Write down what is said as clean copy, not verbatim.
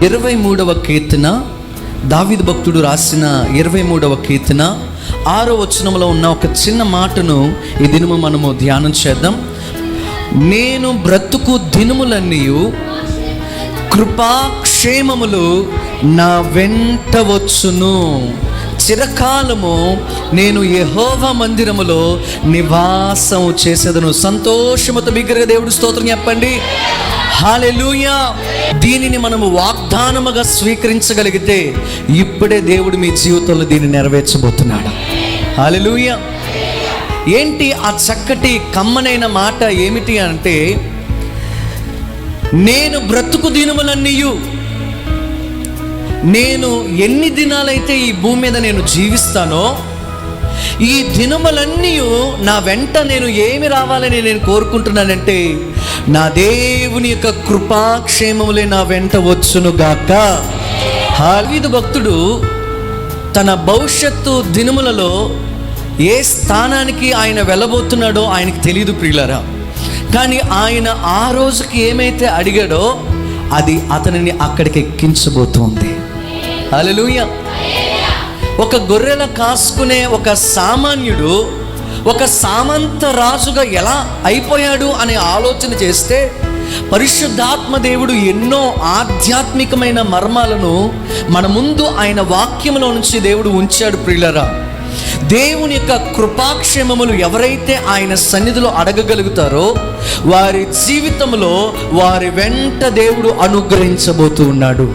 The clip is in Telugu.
23వ కీర్తన, దావీదు భక్తుడు రాసిన 23వ కీర్తన 6వ వచనంలో ఉన్న ఒక చిన్న మాటను ఈ దినము మనము ధ్యానం చేద్దాం. నేను బ్రతుకు దినములన్నీయు కృపాక్షేమములు నా వెంట వచ్చును. చిరకాలము నేను యెహోవా మందిరములో నివాసం చేసేదను. సంతోషముతో బిగ్గరగా దేవుడు స్తోత్రం చెప్పండి. హల్లెలూయా. దీనిని మనము వాగ్దానముగా స్వీకరించగలిగితే ఇప్పుడే దేవుడు మీ జీవితంలో దీన్ని నెరవేర్చబోతున్నాడు. హల్లెలూయా. ఏంటి ఆ చక్కటి కమ్మనైన మాట ఏమిటి అంటే, నేను బ్రతుకు దినములన్నీయు, నేను ఎన్ని దినాలైతే ఈ భూమి మీద నేను జీవిస్తానో ఈ దినములన్నీ నా వెంట నేను ఏమి రావాలని నేను కోరుకుంటున్నానంటే, నా దేవుని యొక్క కృపాక్షేమములే నా వెంట వచ్చును గాక. దావీదు భక్తుడు తన భవిష్యత్తు దినములలో ఏ స్థానానికి ఆయన వెళ్ళబోతున్నాడో ఆయనకి తెలియదు ప్రియులారా. కానీ ఆయన ఆ రోజుకి ఏమైతే అడిగాడో అది అతనిని అక్కడికి ఎక్కించబోతోంది. హల్లెలూయా. ఒక గొర్రెల కాసుకునే ఒక సామాన్యుడు ఒక సామంత రాజుగా ఎలా అయిపోయాడు అనే ఆలోచన చేస్తే, పరిశుద్ధాత్మ దేవుడు ఎన్నో ఆధ్యాత్మికమైన మర్మాలను మన ముందు ఆయన వాక్యంలో నుంచి దేవుడు ఉంచాడు ప్రియులారా. దేవుని యొక్క కృపాక్షేమములు ఎవరైతే ఆయన సన్నిధిలో అడగగలుగుతారో వారి జీవితంలో వారి వెంట దేవుడు అనుగ్రహించబోతూ ఉన్నాడు.